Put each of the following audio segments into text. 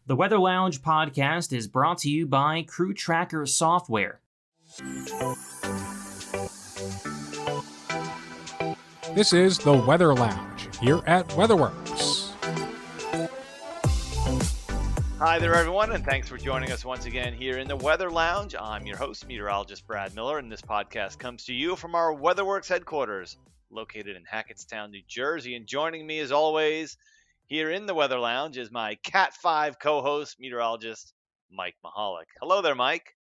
The Weather Lounge podcast is brought to you by CrewTracker Software. This is the Weather Lounge here at WeatherWorks. Hi there, everyone, and thanks for joining us once again here in the Weather Lounge. I'm your host, meteorologist Brad Miller, and this podcast comes to you from our WeatherWorks headquarters, located in Hackettstown, New Jersey. And joining me, as always, here in the Weather Lounge is my Cat 5 co-host, meteorologist Mike Mahalik. Hello there, Mike.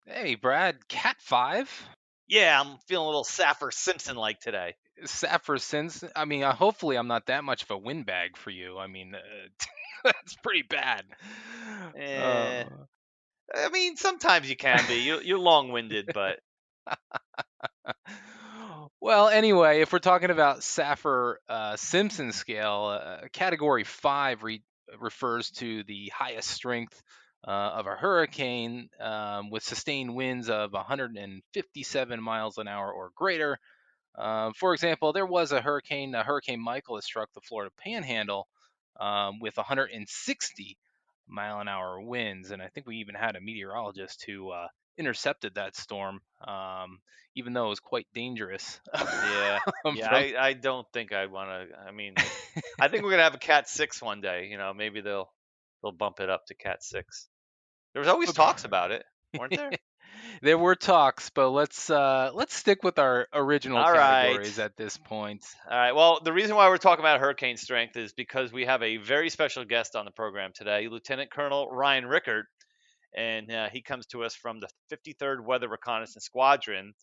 Hey, Brad, Cat 5? Yeah, I'm feeling a little Saffir Simpson-like today. Saffir Simpson? I mean, hopefully I'm not that much of a windbag for you. I mean, that's pretty bad. I mean, sometimes you can be. You're long-winded, but... Well, anyway, if we're talking about Saffir Simpson scale, Category 5 refers to the highest strength of a hurricane with sustained winds of 157 miles an hour or greater. For example, there was a Hurricane Michael that struck the Florida Panhandle with 160 mile an hour winds, and I think we even had a meteorologist who intercepted that storm, even though it was quite dangerous. I don't think I'd want to. I mean, I think we're gonna have a Cat 6 one day. You know, maybe they'll bump it up to Cat 6. There was always talks about it, weren't there? There were talks, but let's stick with our original categories at this point. All right. Well, the reason why we're talking about hurricane strength is because we have a very special guest on the program today, Lieutenant Colonel Ryan Rickert, and he comes to us from the 53rd Weather Reconnaissance Squadron.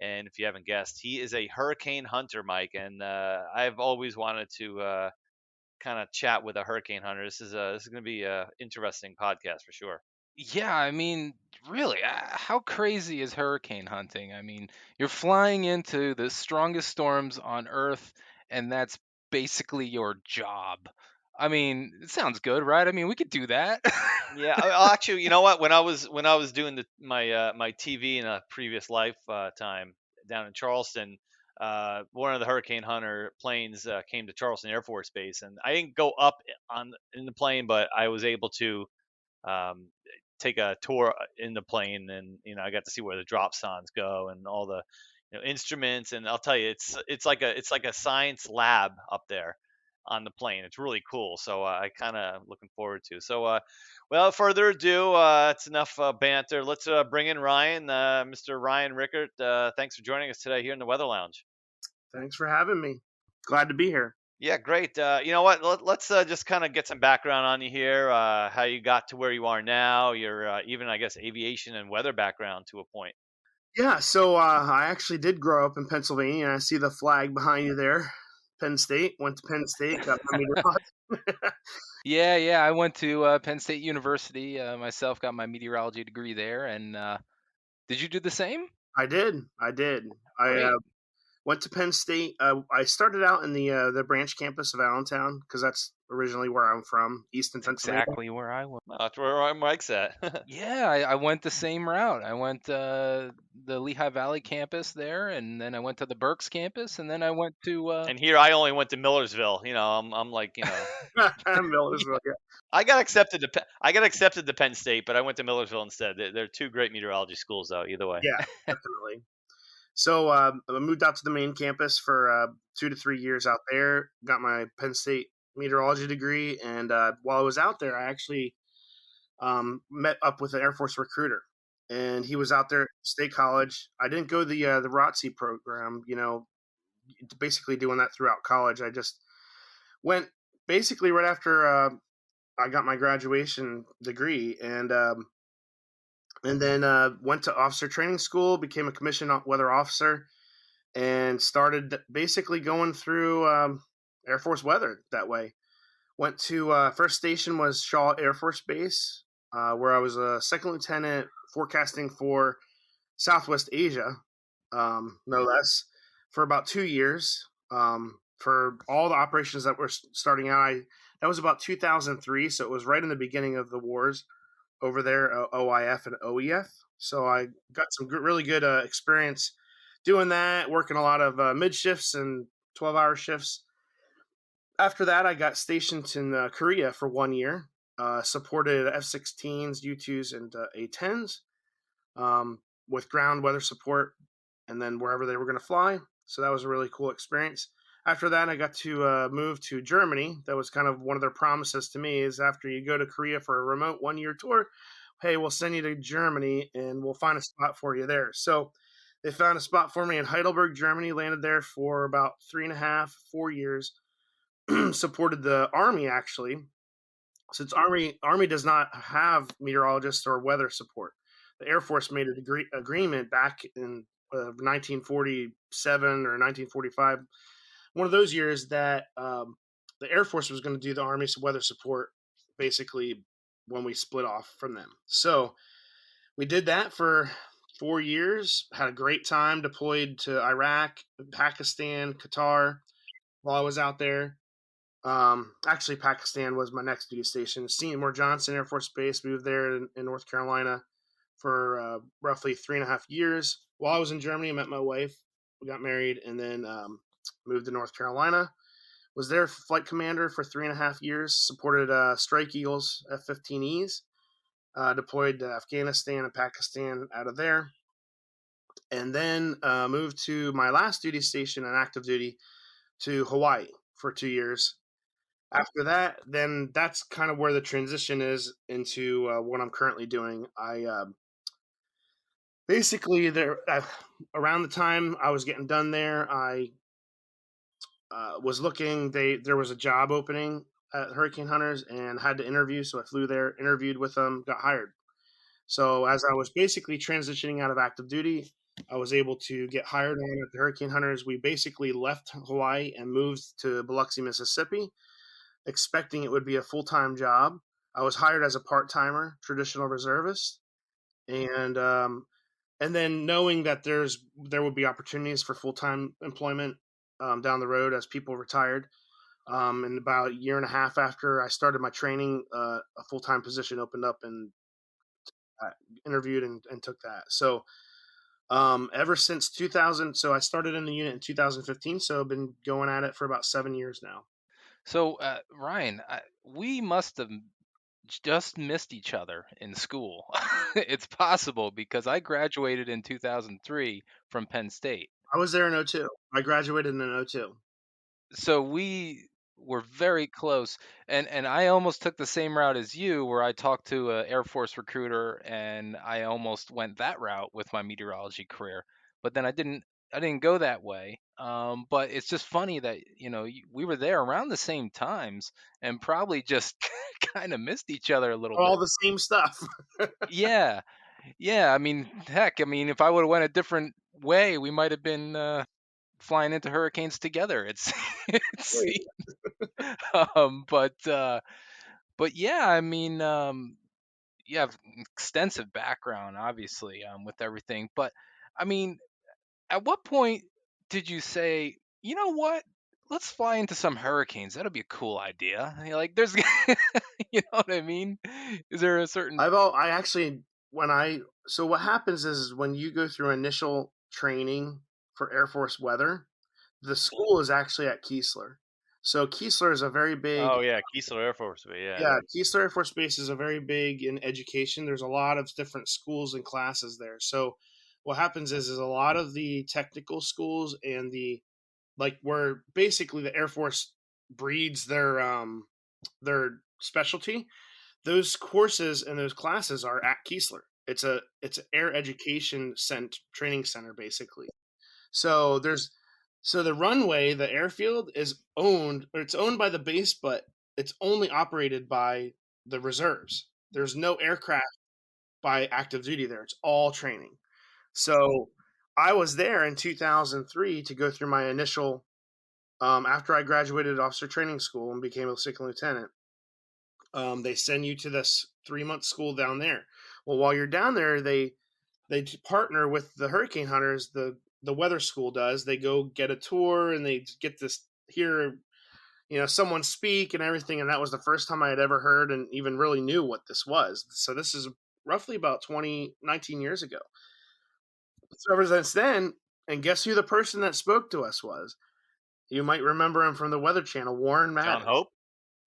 And if you haven't guessed, he is a hurricane hunter, Mike. And I've always wanted to kind of chat with a hurricane hunter. This is going to be an interesting podcast for sure. Yeah, I mean, really, how crazy is hurricane hunting? I mean, you're flying into the strongest storms on Earth, and that's basically your job. I mean, it sounds good, right? I mean, we could do that. Yeah, actually, you know what? When I was doing my TV in a previous lifetime down in Charleston, one of the hurricane hunter planes came to Charleston Air Force Base, and I didn't go up in the plane, but I was able to take a tour in the plane, and I got to see where the drop zones go and all the instruments. And I'll tell you, it's like a science lab up there on the plane. It's really cool. So I kind of looking forward to. So without further ado, it's enough banter. Let's bring in Ryan, Mr. Ryan Rickert. Thanks for joining us today here in the Weather Lounge. Thanks for having me. Glad to be here. Yeah, great. You know what? Let's just kind of get some background on you here, how you got to where you are now, your even, I guess, aviation and weather background to a point. Yeah, so I actually did grow up in Pennsylvania, and I see the flag behind you there. Penn State. Went to Penn State. Got my meteorology. Yeah. I went to Penn State University myself, got my meteorology degree there. And did you do the same? I did. I went to Penn State. I started out in the branch campus of Allentown because that's originally where I'm from, Easton, Pennsylvania. Exactly where I went. That's where Mike's at. Yeah, I went the same route. I went the Lehigh Valley campus there, and then I went to the Berks campus, and then I went to. And here I only went to Millersville. I'm like Millersville. Yeah. I got accepted to Penn State, but I went to Millersville instead. They're two great meteorology schools, though. Either way. Yeah, definitely. So I moved out to the main campus for 2 to 3 years out there. Got my Penn State meteorology degree, and while I was out there, I actually met up with an Air Force recruiter, and he was out there at State College. I didn't go the ROTC program, basically doing that throughout college. I just went basically right after I got my graduation degree, and then went to officer training school, became a commissioned weather officer, and started basically going through Air Force weather that way. Went to first station was Shaw Air Force Base, where I was a second lieutenant forecasting for Southwest Asia, no less, for about 2 years. For all the operations that were starting out, that was about 2003, so it was right in the beginning of the wars over there, OIF and OEF. So I got some really good experience doing that, working a lot of mid shifts and 12-hour shifts. After that, I got stationed in Korea for 1 year, supported F-16s, U-2s, and A-10s with ground weather support, and then wherever they were going to fly. So that was a really cool experience. After that, I got to move to Germany. That was kind of one of their promises to me, is after you go to Korea for a remote 1-year tour, hey, we'll send you to Germany and we'll find a spot for you there. So they found a spot for me in Heidelberg, Germany, landed there for about 3.5, 4 years, supported the Army actually. Since Army does not have meteorologists or weather support. The Air Force made an agreement back in 1947 or 1945, one of those years, that the Air Force was going to do the Army's weather support basically when we split off from them. So we did that for 4 years, had a great time, deployed to Iraq, Pakistan, Qatar while I was out there. Actually, Pakistan was my next duty station. Seymour Johnson Air Force Base, moved there in North Carolina for roughly 3.5 years. While I was in Germany, I met my wife. We got married, and then moved to North Carolina. Was there flight commander for 3.5 years. Supported Strike Eagles F-15Es. Deployed to Afghanistan and Pakistan out of there. And then moved to my last duty station on active duty to Hawaii for 2 years. After that, then that's kind of where the transition is into what I'm currently doing. I basically there around the time I was getting done there, I was looking. There was a job opening at Hurricane Hunters and had to interview, so I flew there, interviewed with them, got hired. So as I was basically transitioning out of active duty, I was able to get hired on at the Hurricane Hunters. We basically left Hawaii and moved to Biloxi, Mississippi, expecting it would be a full-time job. I was hired as a part-timer, traditional reservist, and then knowing that there would be opportunities for full-time employment down the road as people retired. And about a year and a half after I started my training, a full-time position opened up, and I interviewed and took that. So ever since 2000, so I started in the unit in 2015, so I've been going at it for about 7 years now. So, Ryan, we must have just missed each other in school. It's possible because I graduated in 2003 from Penn State. I was there in 2002. I graduated in 2002. So we were very close, and I almost took the same route as you, where I talked to an Air Force recruiter, and I almost went that route with my meteorology career. But then I didn't go that way. But it's just funny that we were there around the same times and probably just kind of missed each other a little All bit. the same stuff. Yeah, yeah. I mean, heck, I mean, if I would have went a different way, we might have been flying into hurricanes together. It seems. But yeah, I mean, you have extensive background, obviously, with everything. But I mean, at what point did you say, you know what? Let's fly into some hurricanes. That'll be a cool idea. And you're like, there's, you know what I mean? Is there a certain? I actually, so what happens is when you go through initial training for Air Force weather, the school is actually at Keesler. So Keesler is a very big, Oh yeah, Keesler Air Force Base. Yeah. yeah, Keesler Air Force Base is a very big in education. There's a lot of different schools and classes there. So what happens is a lot of the technical schools and where basically the Air Force breeds their specialty. Those courses and those classes are at Keesler. It's an air education training center basically. So the runway, the airfield it's owned by the base, but it's only operated by the reserves. There's no aircraft by active duty there. It's all training. So I was there in 2003 to go through my initial after I graduated officer training school and became a second lieutenant. They send you to this 3-month school down there. Well, while you're down there, they partner with the Hurricane Hunters. The weather school does. They go get a tour and they get this hear, someone speak and everything. And that was the first time I had ever heard and even really knew what this was. So this is roughly about 19 years ago. So ever since then, and guess who the person that spoke to us was? You might remember him from the Weather Channel, Warren Madden. John Hope?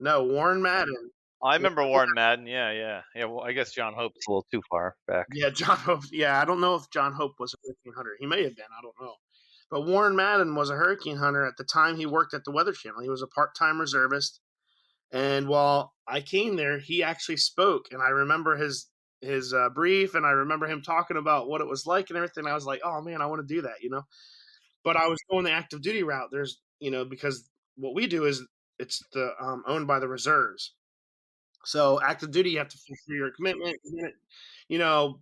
No, Warren Madden. I remember Warren Madden. Yeah. Well, I guess John Hope's a little too far back. Yeah, John Hope. Yeah, I don't know if John Hope was a hurricane hunter. He may have been. I don't know. But Warren Madden was a hurricane hunter at the time he worked at the Weather Channel. He was a part-time reservist. And while I came there, he actually spoke, and I remember his brief, and I remember him talking about what it was like and everything. I was like, oh man, I want to do that. But I was going the active duty route. There's, because what we do is it's the owned by the reserves. So active duty, you have to fulfill your commitment. You know,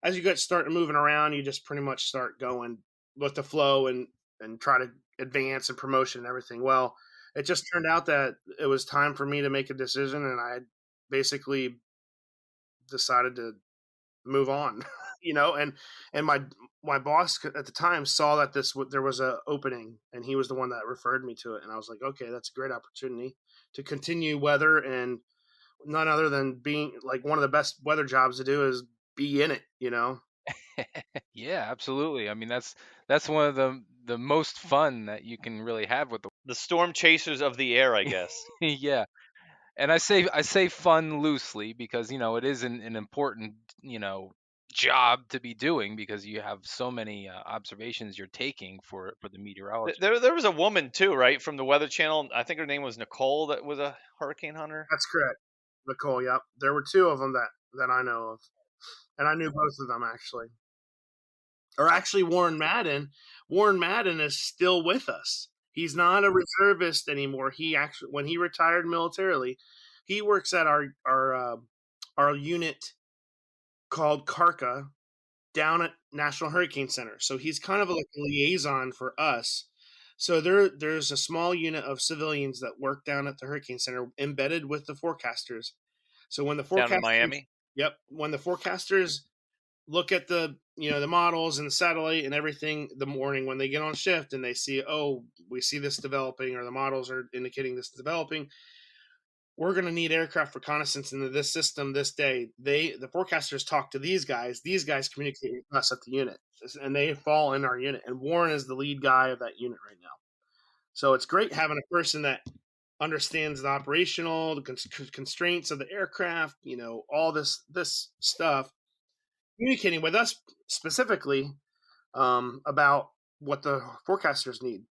as you get starting moving around, you just pretty much start going with the flow and try to advance and promotion and everything. Well, it just turned out that it was time for me to make a decision, and I basically decided to move on. And my boss at the time saw that there was a opening, and he was the one that referred me to it, and I was like, okay, that's a great opportunity to continue weather, and none other than being like one of the best weather jobs to do is be in it. Yeah, absolutely. I mean, that's one of the most fun that you can really have with The storm chasers of the air, I guess. yeah. And I say fun loosely because it is an important job to be doing because you have so many observations you're taking for the meteorologist. There was a woman too, right, from the Weather Channel. I think her name was Nicole. That was a hurricane hunter. That's correct, Nicole. Yep, there were two of them that I know of, and I knew both of them actually. Or actually, Warren Madden. Warren Madden is still with us. He's not a reservist anymore. He actually, when he retired militarily, he works at our unit called CARCA down at National Hurricane Center. So he's kind of like a liaison for us. So there's a small unit of civilians that work down at the Hurricane Center embedded with the forecasters. So when the forecasters, Down in Miami. Yep, when the forecasters look at the models and the satellite and everything the morning when they get on shift and they see, oh, we see this developing, or the models are indicating this developing, we're going to need aircraft reconnaissance into this system this day. The forecasters talk to these guys communicate with us at the unit, and they fall in our unit, and Warren is the lead guy of that unit right now. So it's great having a person that understands the operational, the constraints of the aircraft, all this stuff, communicating with us specifically about what the forecasters need.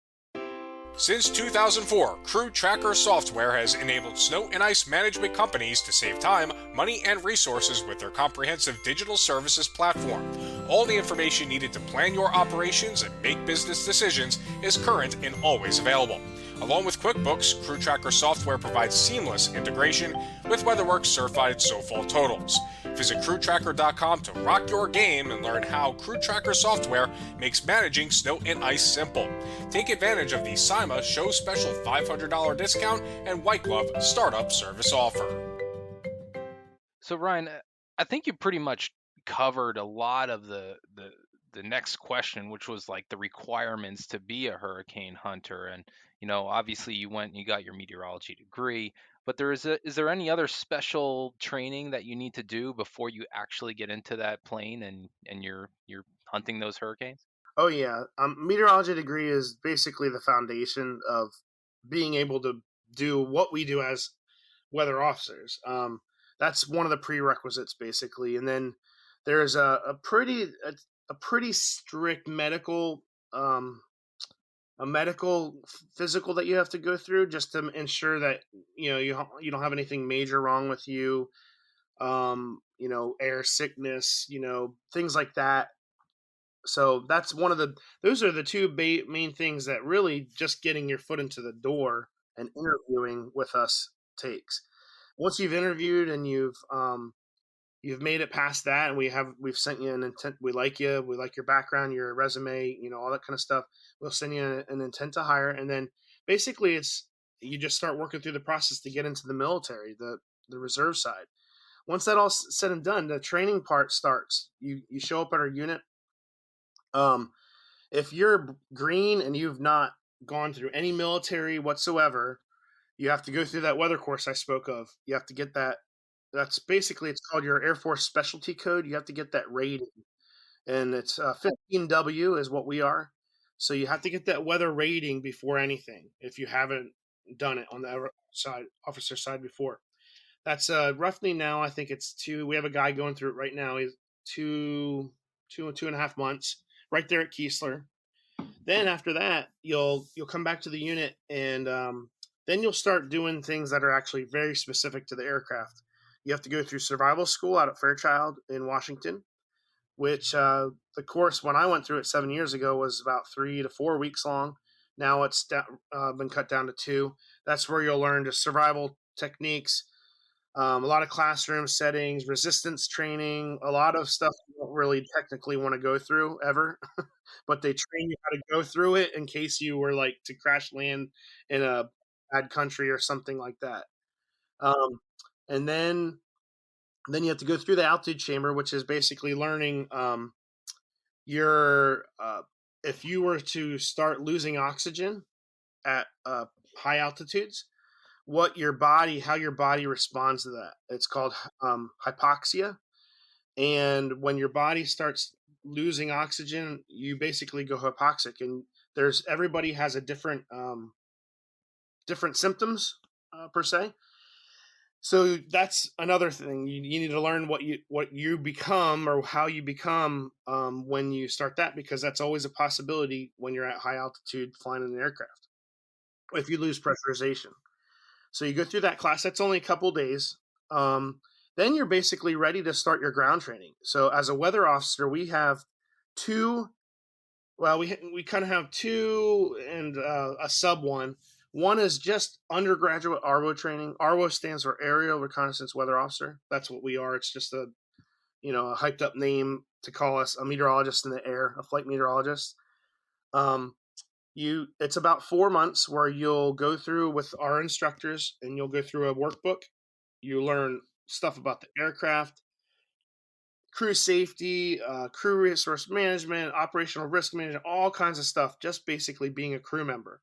Since 2004, CrewTracker Software has enabled snow and ice management companies to save time, money, and resources with their comprehensive digital services platform. All the information needed to plan your operations and make business decisions is current and always available. Along with QuickBooks, CrewTracker Software provides seamless integration with WeatherWorks certified snowfall totals. Visit CrewTracker.com to rock your game and learn how CrewTracker Software makes managing snow and ice simple. Take advantage of the SIMA Show Special $500 discount and White Glove Startup Service offer. So Ryan, I think you pretty much covered a lot of the next question, which was like the requirements to be a hurricane hunter. And obviously you went and you got your meteorology degree, but is there any other special training that you need to do before you actually get into that plane and you're hunting those hurricanes? Oh yeah, meteorology degree is basically the foundation of being able to do what we do as weather officers. That's one of the prerequisites, basically, and then there's a pretty strict medical physical that you have to go through just to ensure that you don't have anything major wrong with you. Air sickness, things like that. So that's those are the two main things that really just getting your foot into the door and interviewing with us takes. Once you've interviewed and you've made it past that, and we've sent you an intent, we like your background, your resume, all that kind of stuff. We'll send you an intent to hire, and then basically you just start working through the process to get into the military, the reserve side. Once that all said and done, the training part starts. You show up at our unit. If you're green and you've not gone through any military whatsoever, you have to go through that weather course I spoke of. You have to get that. That's basically, it's called your Air Force Specialty Code. You have to get that rating, and it's 15W is what we are. So you have to get that weather rating before anything if you haven't done it on the officer side before. That's roughly now. I think it's two. We have a guy going through it right now. He's two and a half months, right there at Keesler. Then after that, you'll come back to the unit, and then you'll start doing things that are actually very specific to the aircraft. You have to go through survival school out at Fairchild in Washington, which the course when I went through it 7 years ago was about 3 to 4 weeks long. Now it's been cut down to 2. That's where you'll learn just survival techniques, a lot of classroom settings, resistance training, a lot of stuff you don't really technically want to go through ever, but they train you how to go through it in case you were like to crash land in a bad country or something like that. And then you have to go through the altitude chamber, which is basically learning your if you were to start losing oxygen at high altitudes, how your body responds to that. It's called hypoxia. And when your body starts losing oxygen, you basically go hypoxic. And everybody has a different symptoms per se. So that's another thing. You need to learn what you become or how you become when you start that, because that's always a possibility when you're at high altitude flying in an aircraft, if you lose pressurization. So you go through that class. That's only a couple days. Then you're basically ready to start your ground training. So as a weather officer, we have two. Well, we kind of have two and a sub one. One is just undergraduate ARWO training. ARWO stands for Aerial Reconnaissance Weather Officer. That's what we are. It's just a hyped up name to call us a meteorologist in the air, a flight meteorologist. It's about 4 months where you'll go through with our instructors, and you'll go through a workbook. You learn stuff about the aircraft, crew safety, crew resource management, operational risk management, all kinds of stuff, just basically being a crew member.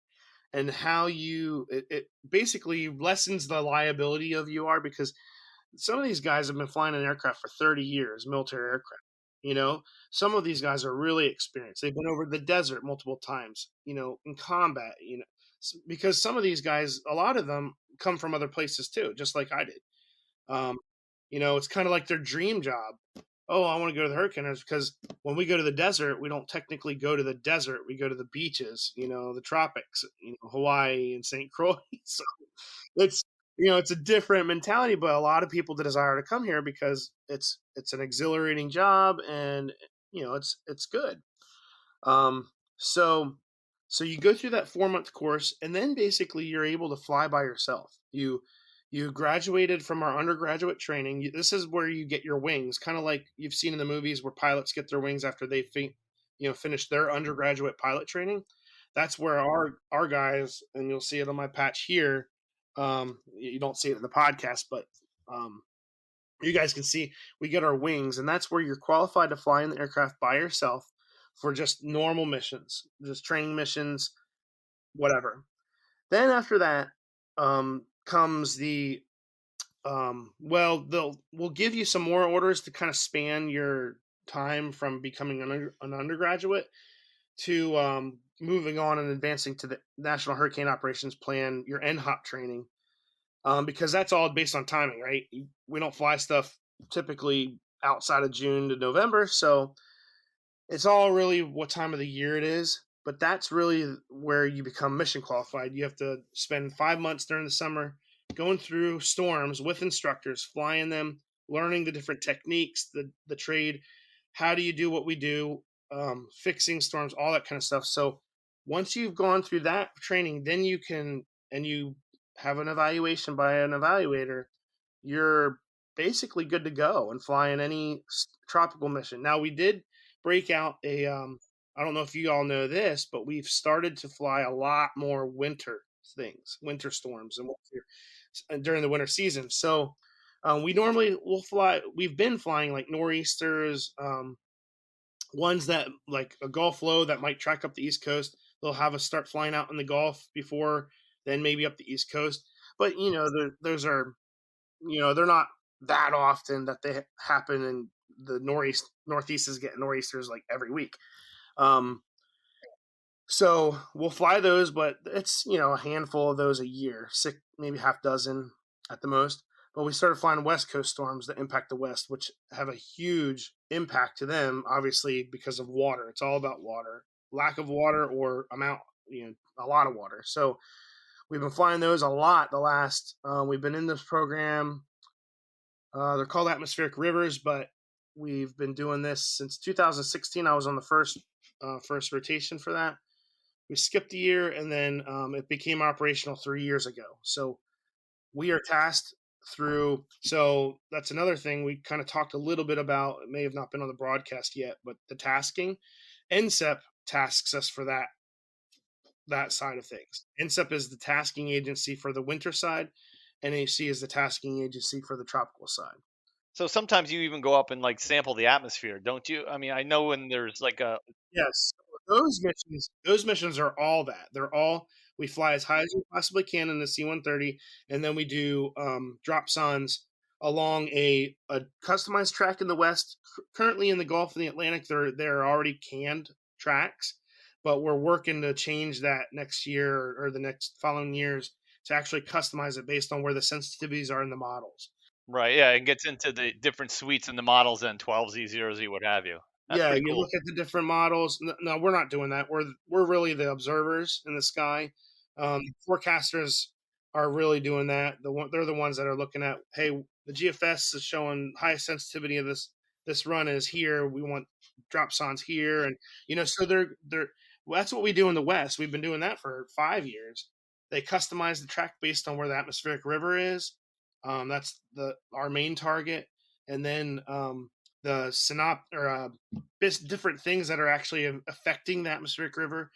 And how it basically lessens the liability of UR, because some of these guys have been flying an aircraft for 30 years, military aircraft. Some of these guys are really experienced. They've been over the desert multiple times, in combat, because some of these guys, a lot of them come from other places too, just like I did. It's kind of like their dream job. Oh, I want to go to the Hurricanes, because when we go to the desert, we don't technically go to the desert. We go to the beaches, the tropics, Hawaii and St. Croix. So it's a different mentality, but a lot of people desire to come here because it's an exhilarating job, and it's good. So you go through that 4-month course, and then basically you're able to fly by yourself. You graduated from our undergraduate training. This is where you get your wings, kind of like you've seen in the movies where pilots get their wings after they finish their undergraduate pilot training. That's where our guys, and you'll see it on my patch here. You don't see it in the podcast, but you guys can see we get our wings, and that's where you're qualified to fly in the aircraft by yourself for just normal missions, just training missions, whatever. Then after that comes the we'll give you some more orders to kind of span your time from becoming an undergraduate to moving on and advancing to the National Hurricane Operations Plan, your NHOP training, because that's all based on timing, right? We don't fly stuff typically outside of June to November, so it's all really what time of the year it is. But that's really where you become mission qualified. You have to spend 5 months during the summer going through storms with instructors, flying them, learning the different techniques, the trade. How do you do what we do? Fixing storms, all that kind of stuff. So once you've gone through that training, then you have an evaluation by an evaluator. You're basically good to go and fly in any tropical mission. Now, we did break out I don't know if you all know this, but we've started to fly a lot more winter storms, and during the winter season. So we've been flying like nor'easters, ones that like a Gulf low that might track up the East Coast. They'll have us start flying out in the Gulf before, then maybe up the East Coast. But those are, they're not that often that they happen, and the northeast is getting nor'easters like every week. So we'll fly those, but it's a handful of those a year, 6, maybe half dozen at the most. But we started flying West Coast storms that impact the West, which have a huge impact to them, obviously, because of water. It's all about water, lack of water or amount, a lot of water. So we've been flying those a lot the last, we've been in this program. They're called atmospheric rivers, but we've been doing this since 2016. I was on the first rotation for that. We skipped a year, and then it became operational 3 years ago. So we are tasked through. So that's another thing we kind of talked a little bit about. It may have not been on the broadcast yet, but the tasking. NSEP tasks us for that side of things. NSEP is the tasking agency for the winter side. NAC is the tasking agency for the tropical side. So sometimes you even go up and like sample the atmosphere, don't you? I mean, I know when there's like a Yes, those missions are all that. They're all we fly as high as we possibly can in the C-130, and then we do dropsons along a customized track in the West. Currently in the Gulf and the Atlantic, they're already canned tracks, but we're working to change that next year or the next following years to actually customize it based on where the sensitivities are in the models. right, yeah, it gets into the different suites and the models and 12Z, 0Z, what have you. That's Yeah, pretty you cool. look at the different models. No, we're not doing that. We're really the observers in the sky. Forecasters are really doing that. They're the ones that are looking at, hey, the GFS is showing high sensitivity of this run is here. We want dropsons here, and so well, that's what we do in the West. We've been doing that for 5 years. They customize the track based on where the atmospheric river is. That's our main target, and then the different things that are actually affecting the atmospheric river,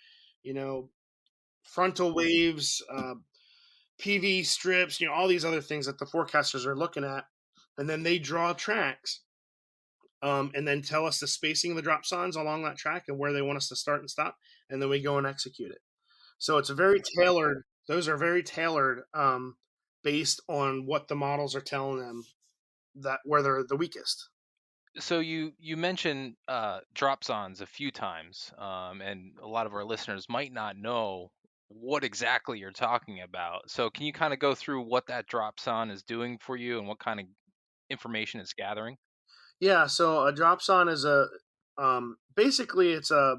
frontal waves, PV strips, all these other things that the forecasters are looking at, and then they draw tracks, and then tell us the spacing of the dropsons along that track and where they want us to start and stop, and then we go and execute it. So it's very tailored. Those are very tailored, based on what the models are telling them that where they're the weakest. So you mentioned dropsons a few times, and a lot of our listeners might not know what exactly you're talking about. So can you kind of go through what that dropson is doing for you and what kind of information it's gathering? Yeah, so a dropson is basically it's a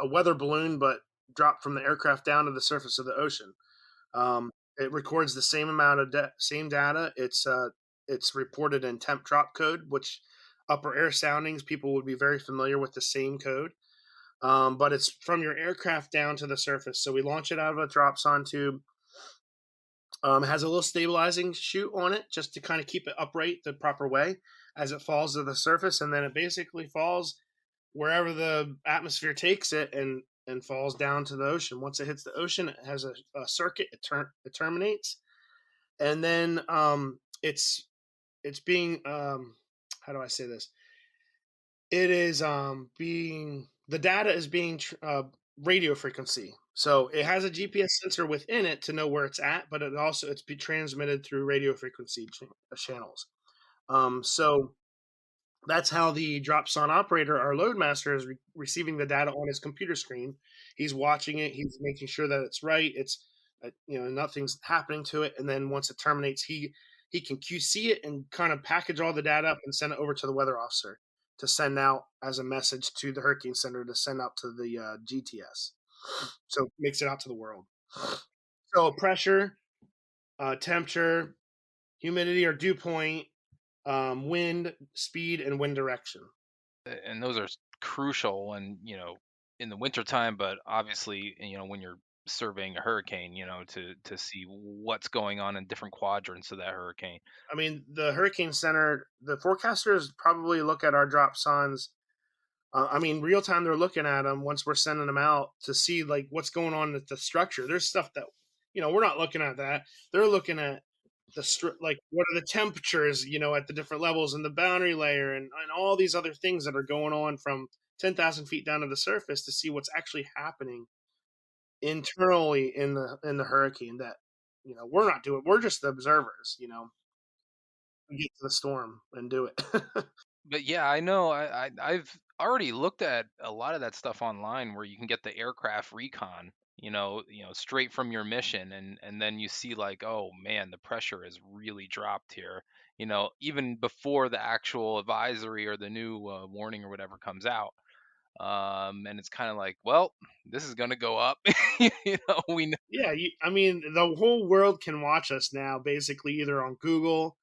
weather balloon, but dropped from the aircraft down to the surface of the ocean. It records the same amount of same data. It's reported in temp drop code, which upper air soundings people would be very familiar with the same code. But it's from your aircraft down to the surface. So we launch it out of a dropson tube. Has a little stabilizing chute on it just to kind of keep it upright the proper way as it falls to the surface, and then it basically falls wherever the atmosphere takes it and falls down to the ocean. Once it hits the ocean, it has a circuit. It terminates, and then it's being how do I say this? It is being the data is being radio frequency. So it has a GPS sensor within it to know where it's at, but it's be transmitted through radio frequency channels. So that's how the dropson operator, our load master, is receiving the data on his computer screen. He's watching it. He's making sure that it's right. It's nothing's happening to it. And then once it terminates, he can QC it and kind of package all the data up and send it over to the weather officer to send out as a message to the Hurricane Center to send out to the GTS. So it makes it out to the world. So pressure, temperature, humidity or dew point, wind, speed, and wind direction. And those are crucial when in the wintertime, but obviously when you're surveying a hurricane, to see what's going on in different quadrants of that hurricane. I mean, the Hurricane Center, the forecasters probably look at our dropsons. Real time, they're looking at them once we're sending them out to see like what's going on with the structure. There's stuff that we're not looking at that. They're looking at like what are the temperatures, at the different levels and the boundary layer and all these other things that are going on from 10,000 feet down to the surface to see what's actually happening internally in the hurricane that we're not doing. We're just the observers. We get to the storm and do it. But yeah, I know I've already looked at a lot of that stuff online where you can get the aircraft recon, straight from your mission, and then you see like, oh man, the pressure has really dropped here, even before the actual advisory or the new warning or whatever comes out. And it's kind of like, well, this is going to go up. We know. Yeah, I mean, the whole world can watch us now, basically, either on Google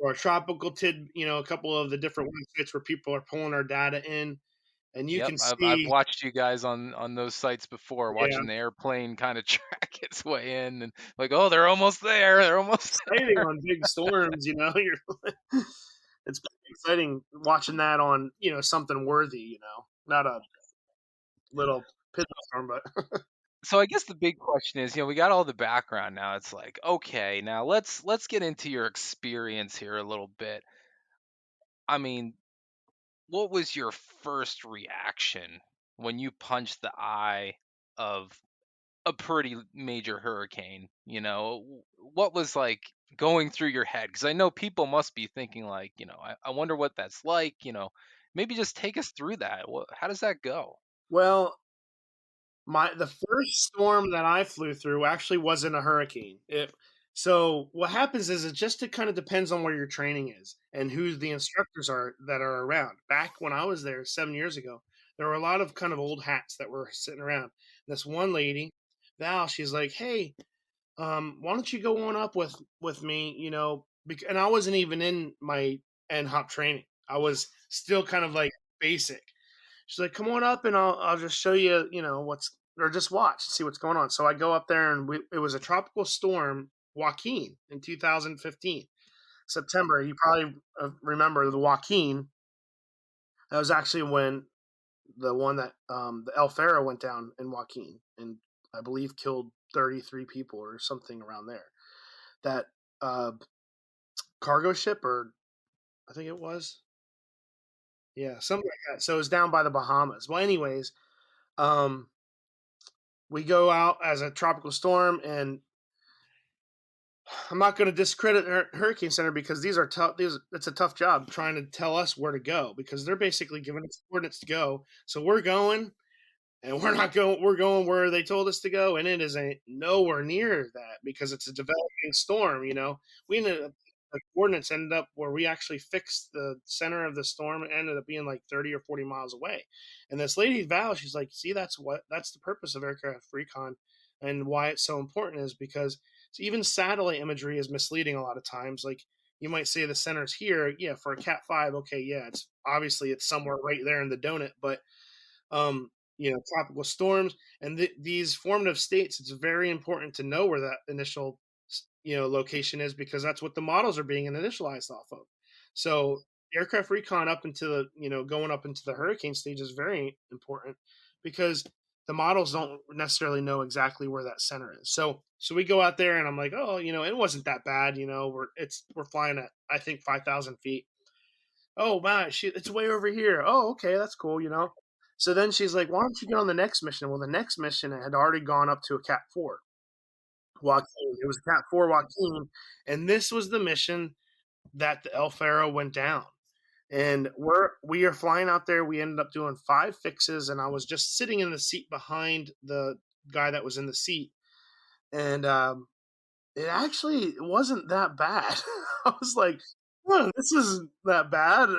or Tropical Tid, a couple of the different websites where people are pulling our data in, and you Yep, can I've see, watched you guys on those sites before, yeah, watching the airplane kind of track its way in, and like, oh, they're almost there. They're almost exciting on big storms. It's pretty exciting watching that on, something worthy. Not a little piddle storm, but So I guess the big question is, we got all the background now. It's like, okay, now let's get into your experience here a little bit. I mean, what was your first reaction when you punched the eye of a pretty major hurricane? What was like going through your head? Because I know people must be thinking like, I wonder what that's like. Maybe just take us through that. How does that go? well, the first storm that I flew through actually wasn't a hurricane. So what happens is it just kind of depends on where your training is and who the instructors are that are around. Back when I was there 7 years ago, there were a lot of kind of old hats that were sitting around. This one lady, Val, she's like, "Hey, why don't you go on up with me?" And I wasn't even in my NHOP training. I was still kind of like basic. She's like, "Come on up, and I'll just show you, what's or just watch, see what's going on." So I go up there, and it was a tropical storm, Joaquin, in 2015 September. You probably remember the Joaquin. That was actually when the one that the El Faro went down in Joaquin, and I believe killed 33 people or something around there. That uh, cargo ship, or I think it was, yeah, something like that. So it was down by the Bahamas. Well, anyways, um, we go out as a tropical storm, and I'm not going to discredit Hurricane Center because these are tough. It's a tough job trying to tell us where to go because they're basically giving us coordinates to go. So we're going, and we're not going. We're going where they told us to go, and it is nowhere near that because it's a developing storm. We ended up the coordinates ended up where we actually fixed the center of the storm. It ended up being like 30 or 40 miles away. And this lady Val, she's like, "See, that's the purpose of aircraft recon, and why it's so important is because even satellite imagery is misleading a lot of times. Like you might say the center's here, yeah, for a Cat 5, okay, yeah, it's obviously it's somewhere right there in the donut, but um, tropical storms and these formative states, it's very important to know where that initial, location is because that's what the models are being initialized off of. So aircraft recon up into the, going up into the hurricane stage is very important because the models don't necessarily know exactly where that center is. So we go out there and I'm like, oh, it wasn't that bad. We're flying at, I think, 5,000 feet. Oh my, it's way over here. Oh, okay, that's cool. So then she's like, why don't you get on the next mission? Well, the next mission had already gone up to a Cat 4 Joaquin. It was a Cat 4 Joaquin, and this was the mission that the El Faro went down. And we are flying out there. We ended up doing 5 fixes, and I was just sitting in the seat behind the guy that was in the seat, and it actually wasn't that bad. I was like, "Oh, this isn't that bad."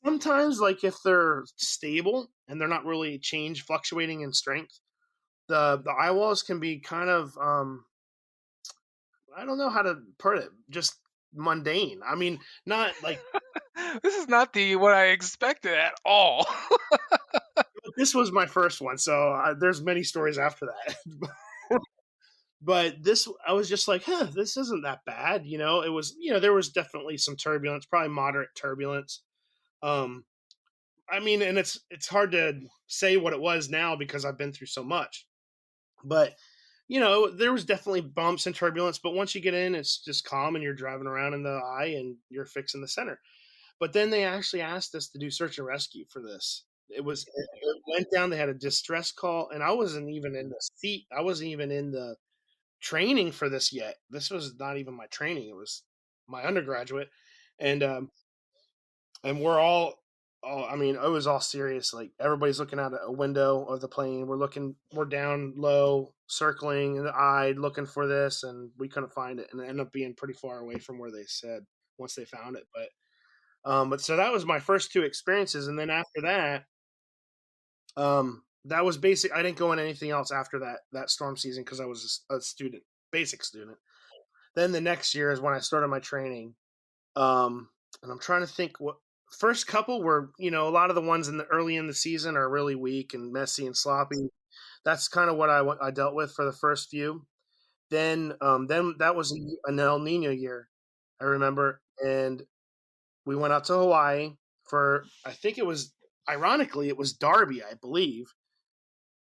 Sometimes like if they're stable and they're not really fluctuating in strength, the eye walls can be kind of I don't know how to put it, just mundane. I mean, not like This is not the what I expected at all. this was my first one, so there's many stories after that. But this, I was just like, huh, this isn't that bad. It was, there was definitely some turbulence, probably moderate turbulence. Um, I mean, and it's hard to say what it was now because I've been through so much. But there was definitely bumps and turbulence. But once you get in, it's just calm, and you're driving around in the eye, and you're fixing the center. But then they actually asked us to do search and rescue for this. It went down. They had a distress call, and I wasn't even in the seat. I wasn't even in the training for this yet. This was not even my training. It was my undergraduate, and we're all oh, I mean, it was all serious. Like everybody's looking out a window of the plane. We're down low, circling in the eye, looking for this, and we couldn't find it, and it ended up being pretty far away from where they said once they found it. But so that was my first two experiences, and then after that, that was basic. I didn't go in anything else after that storm season because I was a student, basic student. Then the next year is when I started my training. And I'm trying to think what first couple were, a lot of the ones in the early in the season are really weak and messy and sloppy. That's kind of what I dealt with for the first few. Then that was an El Nino year, I remember, and we went out to Hawaii for I think it was ironically it was Darby, I believe.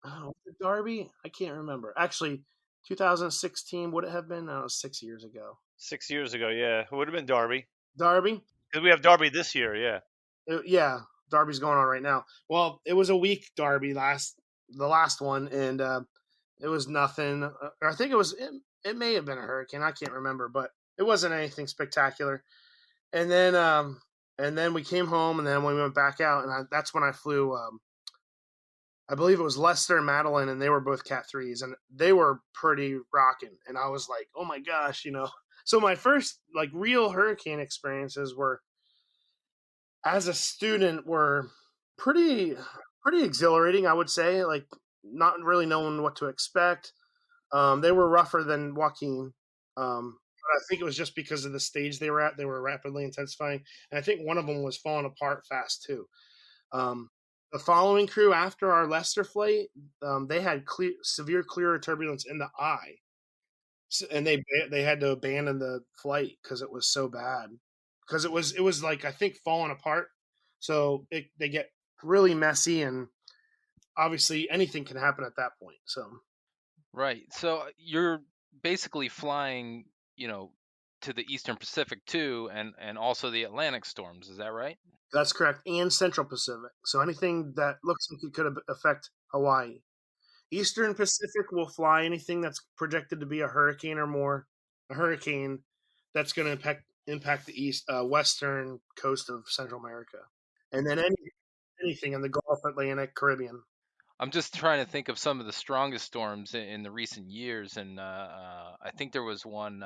Oh, was it Darby? I can't remember. Actually, 2016 would it have been? No, it was 6 years ago. 6 years ago, yeah, it would have been Darby Darby? because we have Darby this year. Yeah, Yeah, Darby's going on right now. Well, it was a week Darby the last one, and it was nothing. Or I think it may have been a hurricane. I can't remember, but it wasn't anything spectacular. And then we came home, and then we went back out, and that's when I flew. I believe it was Lester and Madeline, and they were both Cat 3s, and they were pretty rocking. And I was like, oh my gosh, So my first like real hurricane experiences were as a student were pretty pretty exhilarating, I would say. Like not really knowing what to expect. They were rougher than Joaquin. But I think it was just because of the stage they were at. They were rapidly intensifying, and I think one of them was falling apart fast too. Um, the following crew after our Leicester flight, they had severe clear turbulence in the eye, and they had to abandon the flight because it was so bad. Because it was like I think falling apart, so they get really messy, and obviously anything can happen at that point. So Right. So you're basically flying, to the Eastern Pacific too, and also the Atlantic storms. Is that right? that's correct, and Central Pacific. So anything that looks like it could affect Hawaii. Eastern Pacific will fly anything that's projected to be a hurricane or more, a hurricane that's going to impact the western coast of Central America, and then anything in the Gulf, Atlantic, Caribbean. I'm just trying to think of some of the strongest storms in the recent years, and I think there was one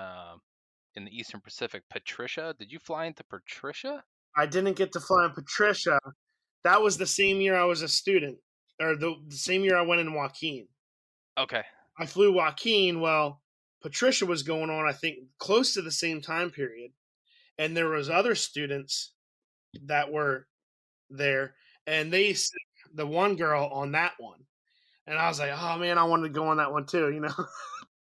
in the Eastern Pacific, Patricia. Did you fly into Patricia? I didn't get to fly in Patricia. That was the same year I was a student, or the same year I went in Joaquin. Okay. I flew Joaquin. Well, Patricia was going on, I think, close to the same time period, and there was other students that were there, and they sent the one girl on that one, and I was like, oh man, I wanted to go on that one too.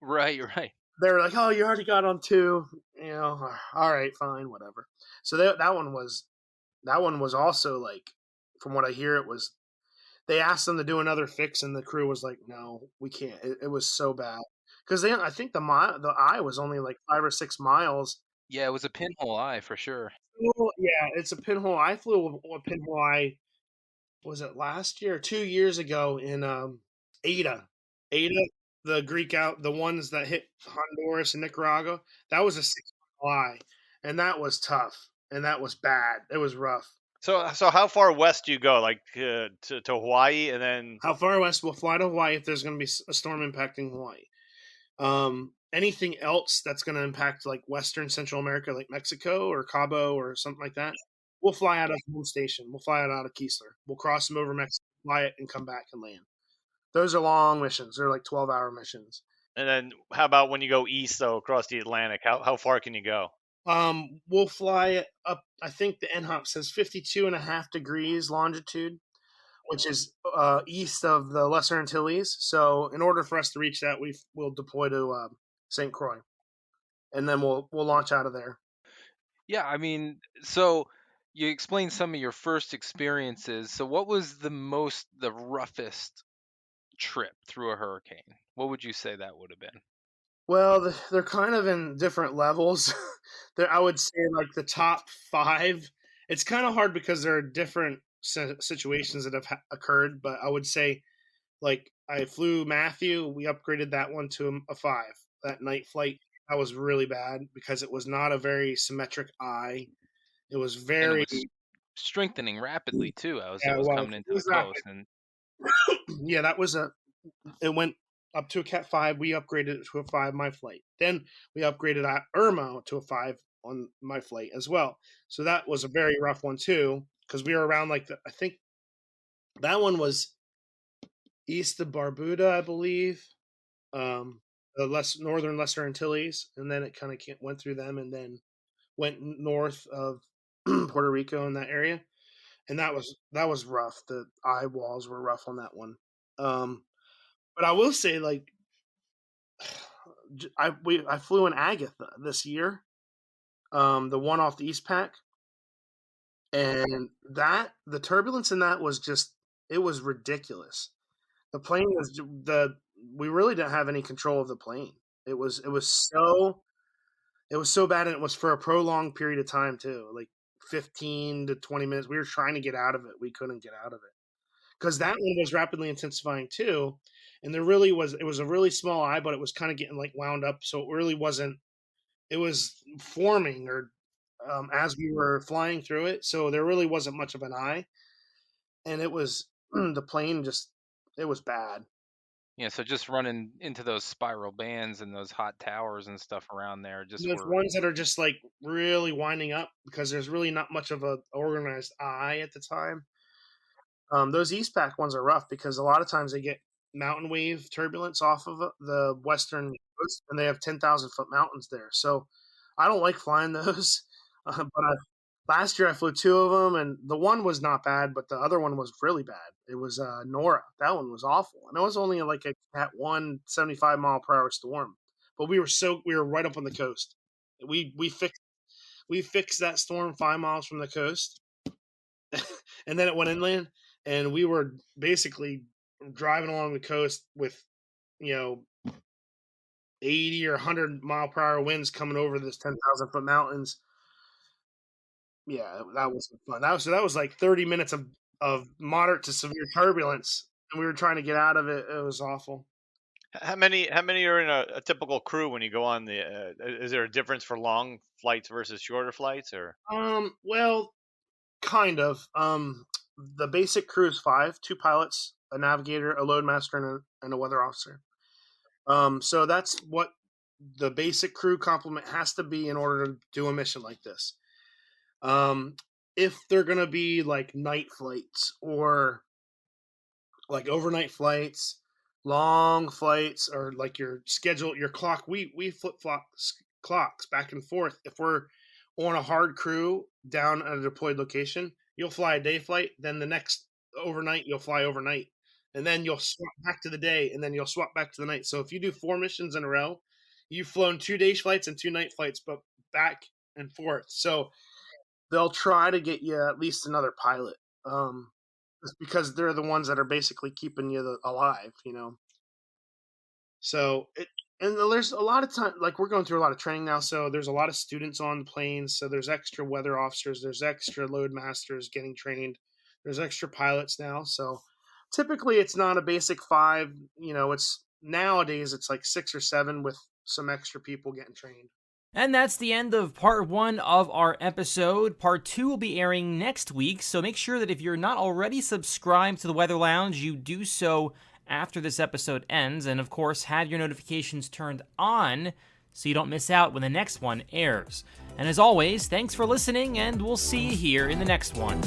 Right, right. They were like, oh, you already got on two. All right, fine, whatever. So that one was also like, from what I hear, it was they asked them to do another fix, and the crew was like, no, we can't. It was so bad because I think the eye was only like 5 or 6 miles. Yeah, it was a pinhole eye for sure. Well, yeah, it's a pinhole. I flew a pinhole eye. Was it last year or 2 years ago in Ada? Ada, the Greek out, the ones that hit Honduras and Nicaragua. That was a 6 mile eye, and that was tough, and that was bad. It was rough. So how far west do you go? Like to Hawaii, and then How far west we'll fly to Hawaii if there's going to be a storm impacting Hawaii? Anything else that's going to impact like Western Central America, like Mexico or Cabo or something like that, we'll fly out of home station. We'll fly it out of Keesler. We'll cross them over Mexico, fly it, and come back and land. Those are long missions. They're like 12-hour missions. and then how about when you go east though across the Atlantic? How far can you go? We'll fly it up. I think the NHOP says 52.5 degrees longitude, which is east of the Lesser Antilles. So in order for us to reach that, we'll deploy to St. Croix, and then we'll launch out of there. Yeah, I mean, so you explained some of your first experiences. So what was the roughest trip through a hurricane? What would you say that would have been? Well, they're kind of in different levels. I would say like the top five. It's kind of hard because there are different situations that have occurred, but I would say like I flew Matthew. We upgraded that one to a 5. That night flight, that was really bad because it was not a very symmetric eye. It was And it very was strengthening rapidly too. Yeah, It was well, coming into it the was rapid. coast, and Yeah, it went up to a Cat 5. We upgraded it to a 5 my flight. Then we upgraded Irma to a 5 on my flight as well. So that was a very rough one too, because we were around I think that one was east of Barbuda, I believe. The northern Lesser Antilles, and then it kind of went through them, and then went north of Puerto Rico in that area, and that was rough. The eye walls were rough on that one. But I will say, like, I flew in Agatha this year, the one off the East Pac, and the turbulence in that was it was ridiculous. The plane was the we really didn't have any control of the plane. It was so bad, and it was for a prolonged period of time too, like 15 to 20 minutes. We were trying to get out of it. We couldn't get out of it because that one was rapidly intensifying too. And it was a really small eye, but it was kind of getting like wound up. So it really wasn't, it was forming as we were flying through it. So there really wasn't much of an eye. And it was, the plane it was bad. yeah, so just running into those spiral bands and those hot towers and stuff around there There's ones that are just like really winding up because there's really not much of a organized eye at the time. Those East Pac ones are rough because a lot of times they get mountain wave turbulence off of the western coast, and they have 10,000-foot mountains there. So I don't like flying those. Last year I flew 2 of them, and the one was not bad, but the other one was really bad. It was Nora. That one was awful, and it was only like a Cat 1 75-mile-per-hour storm. But we were right up on the coast. We fixed that storm 5 miles from the coast, and then it went inland, and we were basically driving along the coast with, 80 or 100-mile-per-hour winds coming over this 10,000-foot mountains. Yeah, that wasn't fun. That was like 30 minutes of moderate to severe turbulence, and we were trying to get out of it. It was awful. How many are in a typical crew when you go on the? Is there a difference for long flights versus shorter flights, or? Well, kind of. The basic crew is 5: 2 pilots, a navigator, a loadmaster, and a weather officer. So that's what the basic crew complement has to be in order to do a mission like this. If they're gonna be like night flights or like overnight flights, long flights, or like your clock, we flip flop clocks back and forth. If we're on a hard crew down at a deployed location, you'll fly a day flight, then the next overnight you'll fly overnight, and then you'll swap back to the day, and then you'll swap back to the night. So if you do 4 missions in a row, you've flown 2 day flights and 2 night flights, but back and forth. So they'll try to get you at least another pilot, just because they're the ones that are basically keeping you alive, So and there's a lot of time, like we're going through a lot of training now, so there's a lot of students on the planes, so there's extra weather officers, there's extra load masters getting trained, there's extra pilots now. So typically it's not a basic 5, it's nowadays it's like 6 or 7 with some extra people getting trained. And that's the end of part 1 of our episode. Part 2 will be airing next week, so make sure that if you're not already subscribed to the Weather Lounge, you do so after this episode ends, and of course, have your notifications turned on so you don't miss out when the next one airs. And as always, thanks for listening, and we'll see you here in the next one.